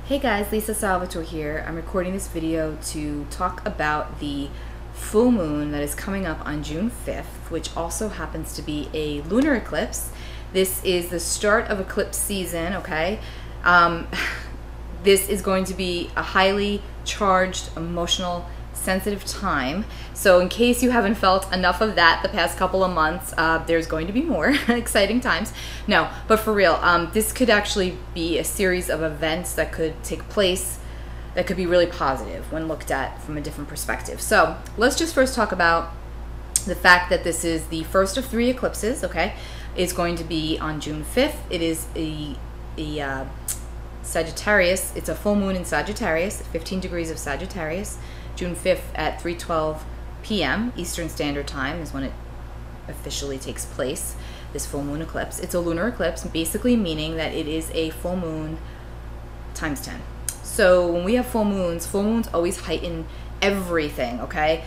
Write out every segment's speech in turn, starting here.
Hey guys, Lisa Salvatore here. I'm recording this video to talk about the full moon that is coming up on June 5th, which also happens to be a lunar eclipse. This is the start of eclipse season, okay? This is going to be a highly charged, emotional, sensitive time. So in case you haven't felt enough of that the past couple of months, there's going to be more exciting times. No, but for real, this could actually be a series of events that could take place that could be really positive when looked at from a different perspective. So let's just first talk about the fact that this is the first of 3 eclipses, okay? It's going to be on June 5th. It is a Sagittarius. It's a full moon in Sagittarius, 15 degrees of Sagittarius. June 5th at 3:12 p.m. Eastern Standard Time is when it officially takes place, this full moon eclipse. It's a lunar eclipse, basically meaning that it is a full moon times 10. So when we have full moons always heighten everything, okay?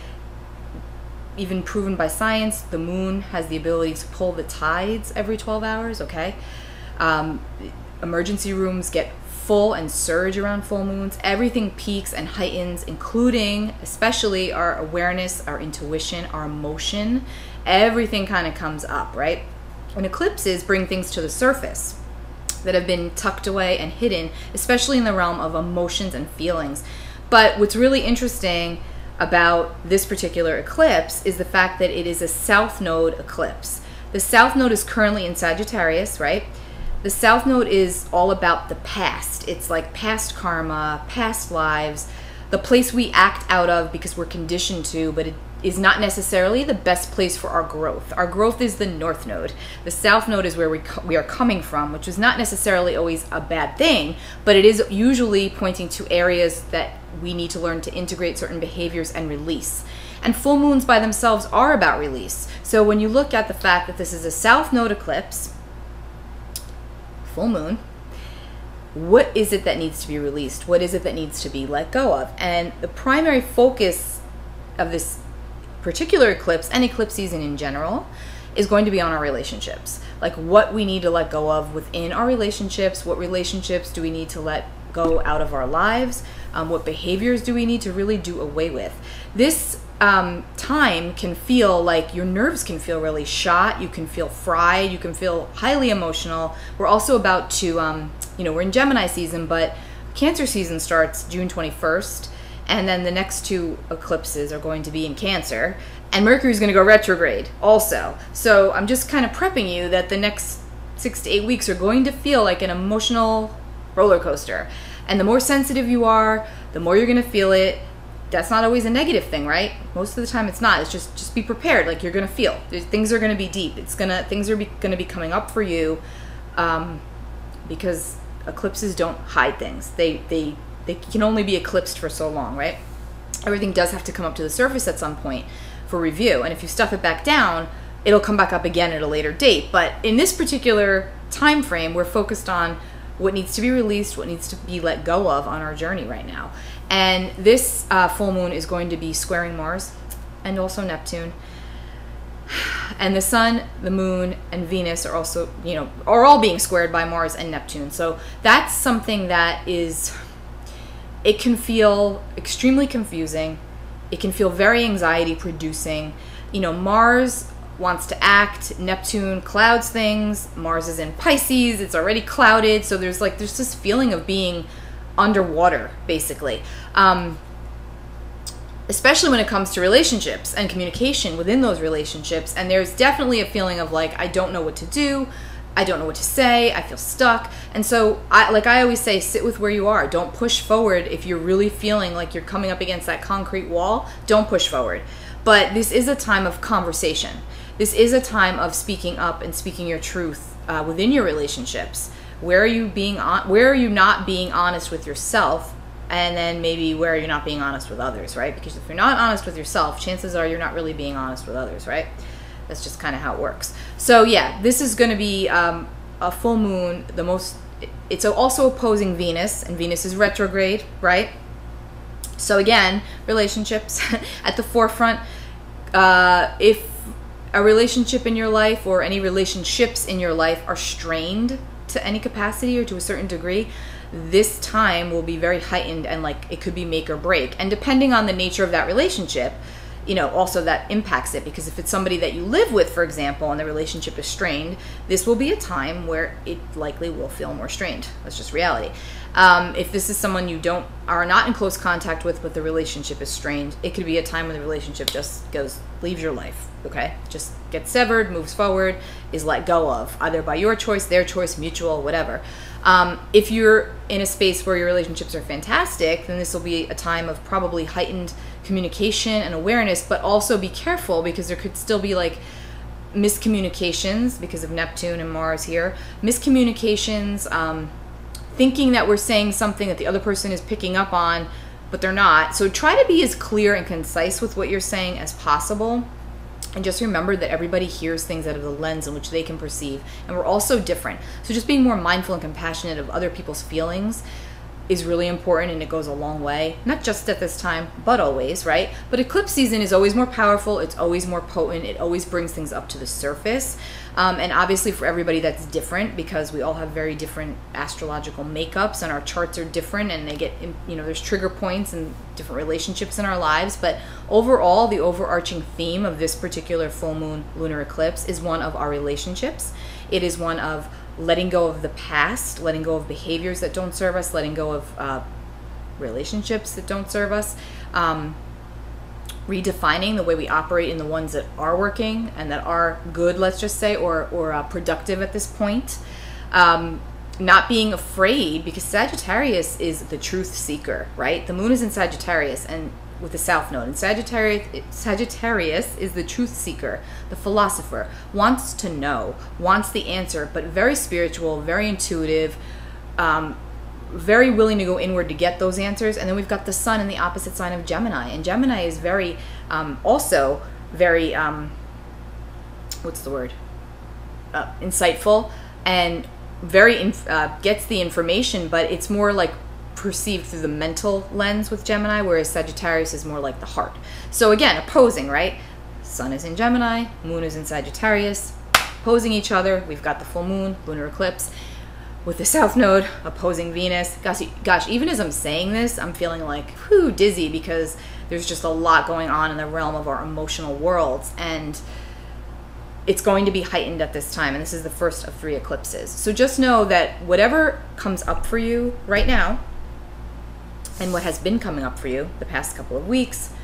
Even proven by science, the moon has the ability to pull the tides every 12 hours, okay? Emergency rooms get full and surge around full moons. Everything peaks and heightens, including especially our awareness, our intuition, our emotion. Everything kind of comes up, right? When eclipses bring things to the surface that have been tucked away and hidden, especially in the realm of emotions and feelings. But what's really interesting about this particular eclipse is the fact that it is a south node eclipse. The south node is currently in Sagittarius, right? The South Node is all about the past. It's like past karma, past lives, the place we act out of because we're conditioned to, but it is not necessarily the best place for our growth. Our growth is the North Node. The South Node is where we are coming from, which is not necessarily always a bad thing, but it is usually pointing to areas that we need to learn to integrate certain behaviors and release. And full moons by themselves are about release. So when you look at the fact that this is a South Node eclipse, full moon, what is it that needs to be released? What is it that needs to be let go of? And the primary focus of this particular eclipse and eclipse season in general is going to be on our relationships. Like what we need to let go of within our relationships. What relationships do we need to let go out of our lives? What behaviors do we need to really do away with? This time can feel like your nerves can feel really shot. You can feel fried. You can feel highly emotional. We're also about to, we're in Gemini season, but Cancer season starts June 21st. And then the next 2 eclipses are going to be in Cancer. And Mercury is going to go retrograde also. So I'm just kind of prepping you that the next 6 to 8 weeks are going to feel like an emotional roller coaster. And the more sensitive you are, the more you're going to feel it. That's not always a negative thing, right? Most of the time it's not. It's just be prepared. Like you're going to feel. Things are going to be deep. Things are going to be coming up for you because eclipses don't hide things. They can only be eclipsed for so long, right? Everything does have to come up to the surface at some point for review. And if you stuff it back down, it'll come back up again at a later date. But in this particular time frame, we're focused on what needs to be released, what needs to be let go of on our journey right now. And this full moon is going to be squaring Mars and also Neptune. And the sun, the moon, and Venus are also, are all being squared by Mars and Neptune. So that's something that it can feel extremely confusing. It can feel very anxiety producing. Mars wants to act, Neptune clouds things, Mars is in Pisces, it's already clouded, so there's this feeling of being underwater, basically. Especially when it comes to relationships and communication within those relationships, and there's definitely a feeling of like, I don't know what to do, I don't know what to say, I feel stuck. And so, I always say, sit with where you are. Don't push forward. If you're really feeling like you're coming up against that concrete wall, don't push forward. But this is a time of conversation. This is a time of speaking up and speaking your truth within your relationships. Where are you not being honest with yourself? And then maybe where are you not being honest with others, right? Because if you're not honest with yourself, chances are you're not really being honest with others, right? That's just kind of how it works. So yeah, this is going to be a full moon. It's also opposing Venus, and Venus is retrograde, right? So again, relationships at the forefront. If a relationship in your life or any relationships in your life are strained to any capacity or to a certain degree, this time will be very heightened, and like it could be make or break. And depending on the nature of that relationship, you know, also that impacts it, because if it's somebody that you live with, for example, and the relationship is strained, this will be a time where it likely will feel more strained. That's just reality. If this is someone you are not in close contact with, but the relationship is strained, it could be a time when the relationship just leaves your life, okay? Just gets severed, moves forward, is let go of, either by your choice, their choice, mutual, whatever. If you're in a space where your relationships are fantastic, then this will be a time of probably heightened communication and awareness, but also be careful, because there could still be like miscommunications because of Neptune and Mars here. Miscommunications, thinking that we're saying something that the other person is picking up on, but they're not. So try to be as clear and concise with what you're saying as possible. And just remember that everybody hears things out of the lens in which they can perceive. And we're all so different. So just being more mindful and compassionate of other people's feelings is really important, and it goes a long way. Not just at this time, but always, right? But eclipse season is always more powerful. It's always more potent. It always brings things up to the surface. And obviously for everybody that's different, because we all have very different astrological makeups, and our charts are different, and they get, you know, there's trigger points and different relationships in our lives. But overall, the overarching theme of this particular full moon lunar eclipse is one of our relationships. It is one of letting go of the past, letting go of behaviors that don't serve us, letting go of relationships that don't serve us, redefining the way we operate in the ones that are working and that are good, let's just say, or productive at this point. Not being afraid, because Sagittarius is the truth seeker, right? The moon is in Sagittarius, and with the South Node. And Sagittarius is the truth seeker, the philosopher, wants to know, wants the answer, but very spiritual, very intuitive, very willing to go inward to get those answers. And then we've got the sun in the opposite sign of Gemini. And Gemini is very, also very, what's the word? Insightful, and very, gets the information, but it's more like perceived through the mental lens with Gemini, whereas Sagittarius is more like the heart. So again, opposing, right? Sun is in Gemini, moon is in Sagittarius, opposing each other. We've got the full moon, lunar eclipse, with the South Node opposing Venus. Gosh, even as I'm saying this, I'm feeling like, whew, dizzy, because there's just a lot going on in the realm of our emotional worlds, and it's going to be heightened at this time, and this is the first of 3 eclipses. So just know that whatever comes up for you right now, and what has been coming up for you the past couple of weeks,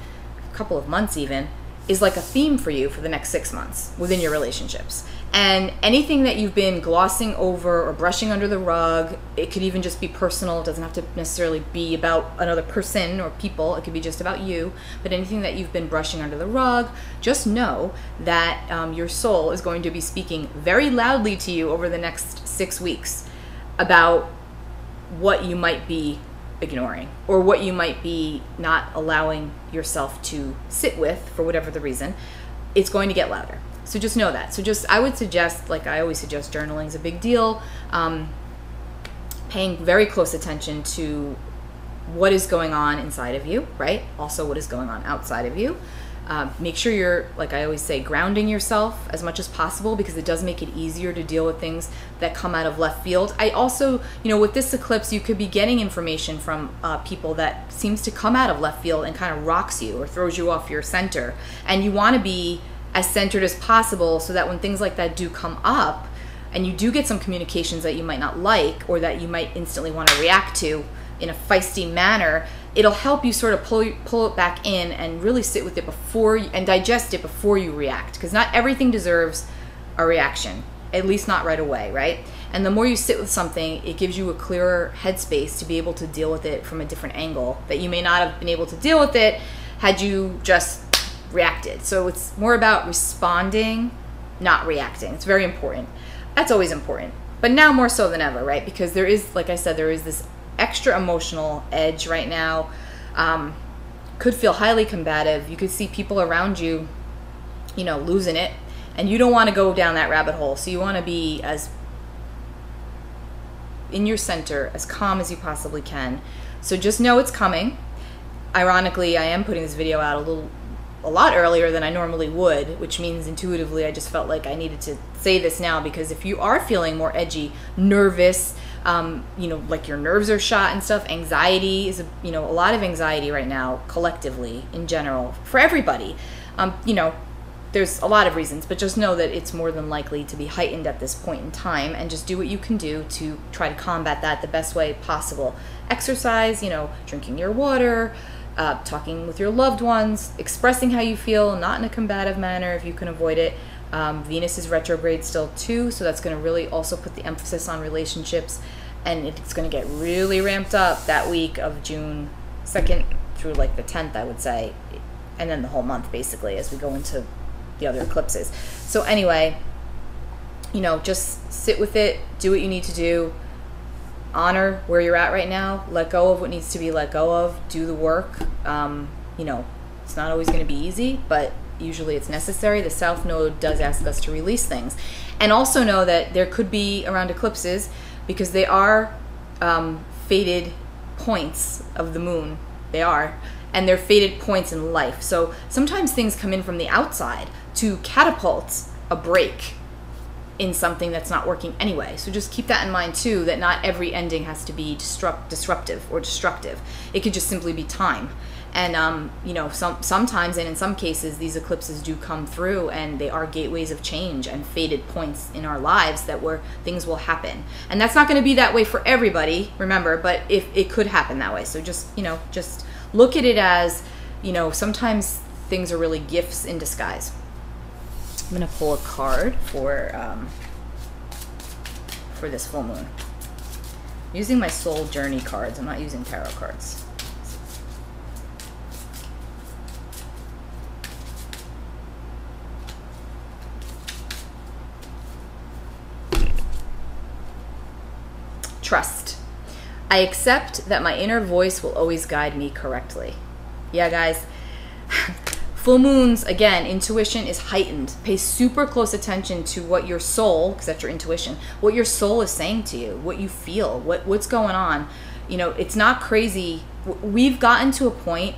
couple of months even, is like a theme for you for the next 6 months within your relationships. And anything that you've been glossing over or brushing under the rug, it could even just be personal. It doesn't have to necessarily be about another person or people. It could be just about you. But anything that you've been brushing under the rug, just know that your soul is going to be speaking very loudly to you over the next 6 weeks about what you might be ignoring, or what you might be not allowing yourself to sit with for whatever the reason. It's going to get louder. So just know that. So I would suggest, like I always suggest, journaling is a big deal. Paying very close attention to what is going on inside of you, right? Also what is going on outside of you. Make sure you're, like I always say, grounding yourself as much as possible, because it does make it easier to deal with things that come out of left field. I also, you know, with this eclipse, you could be getting information from people that seems to come out of left field and kind of rocks you or throws you off your center. And you want to be as centered as possible, so that when things like that do come up, and you do get some communications that you might not like, or that you might instantly want to react to in a feisty manner, it'll help you sort of pull it back in and really sit with it and digest it before you react. Because not everything deserves a reaction, at least not right away, right? And the more you sit with something, it gives you a clearer headspace to be able to deal with it from a different angle that you may not have been able to deal with it had you just reacted. So it's more about responding, not reacting. It's very important. That's always important. But now more so than ever, right? Because there is, like I said, there is this extra emotional edge right now. Could feel highly combative. You could see people around you, you know, losing it, and you don't want to go down that rabbit hole. So you want to be as in your center, as calm as you possibly can. So just know it's coming. Ironically, I am putting this video out a lot earlier than I normally would, which means intuitively I just felt like I needed to say this now, because if you are feeling more edgy, nervous, you know, like your nerves are shot and stuff. Anxiety is, you know, a lot of anxiety right now, collectively, in general, for everybody. You know, there's a lot of reasons, but just know that it's more than likely to be heightened at this point in time, and just do what you can do to try to combat that the best way possible. Exercise, you know, drinking your water, talking with your loved ones, expressing how you feel, not in a combative manner if you can avoid it. Venus is retrograde still too, so that's going to really also put the emphasis on relationships, and it's going to get really ramped up that week of June 2nd through like the 10th, I would say, and then the whole month basically as we go into the other eclipses. So anyway, you know, just sit with it, do what you need to do, honor where you're at right now, let go of what needs to be let go of, do the work. You know, it's not always going to be easy, but usually it's necessary. The South Node does ask us to release things. And also know that there could be around eclipses, because they are fated points of the moon. They are. And they're fated points in life. So sometimes things come in from the outside to catapult a break in something that's not working anyway. So just keep that in mind too, that not every ending has to be disruptive or destructive. It could just simply be time. And you know, sometimes, and in some cases, these eclipses do come through, and they are gateways of change and fated points in our lives that where things will happen. And that's not going to be that way for everybody, remember, but if it could happen that way. So just, you know, just look at it as, you know, sometimes things are really gifts in disguise. I'm going to pull a card for this full moon. I'm using my soul journey cards. I'm not using tarot cards. Trust. I accept that my inner voice will always guide me correctly. Yeah, guys. Full moons, again, intuition is heightened. Pay super close attention to what your soul, because that's your intuition, what your soul is saying to you, what you feel, what's going on. You know, it's not crazy. We've gotten to a point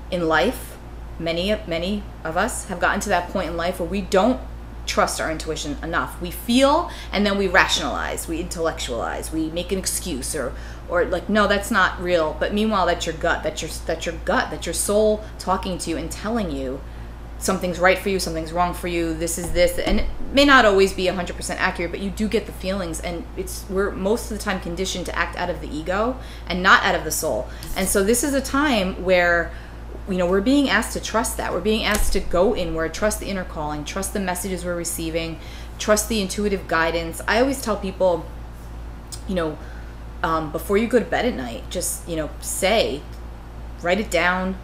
in life, many of us have gotten to that point in life where we don't trust our intuition enough. We feel, and then we rationalize, we intellectualize, we make an excuse, or like, no, that's not real. But meanwhile, that's your gut, that's your soul talking to you and telling you something's right for you, something's wrong for you, this is this. And it may not always be 100% accurate, but you do get the feelings, and we're most of the time conditioned to act out of the ego and not out of the soul. And so this is a time where, you know, we're being asked to trust that. We're being asked to go inward, trust the inner calling, trust the messages we're receiving, trust the intuitive guidance. I always tell people, you know, before you go to bed at night, just, you know, write it down,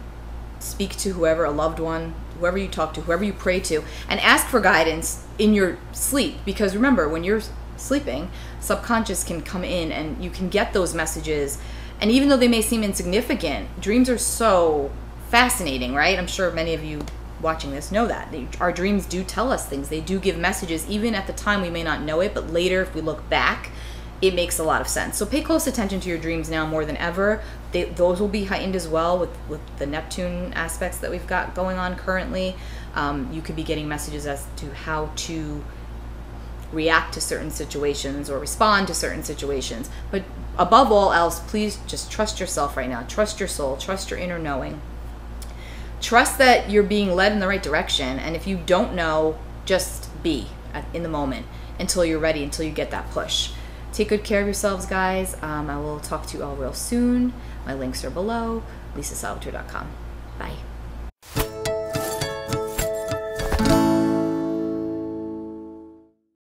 speak to whoever, a loved one, whoever you talk to, whoever you pray to, and ask for guidance in your sleep. Because remember, when you're sleeping, subconscious can come in and you can get those messages. And even though they may seem insignificant, dreams are so fascinating, right? I'm sure many of you watching this know that. Our dreams do tell us things. They do give messages. Even at the time, we may not know it, but later, if we look back, it makes a lot of sense. So pay close attention to your dreams now more than ever. Those will be heightened as well with the Neptune aspects that we've got going on currently. You could be getting messages as to how to react to certain situations or respond to certain situations. But above all else, please just trust yourself right now. Trust your soul. Trust your inner knowing. Trust that you're being led in the right direction. And if you don't know, just be in the moment until you're ready, until you get that push. Take good care of yourselves, guys. I will talk to you all real soon. My links are below. LisaSalvatore.com. Bye.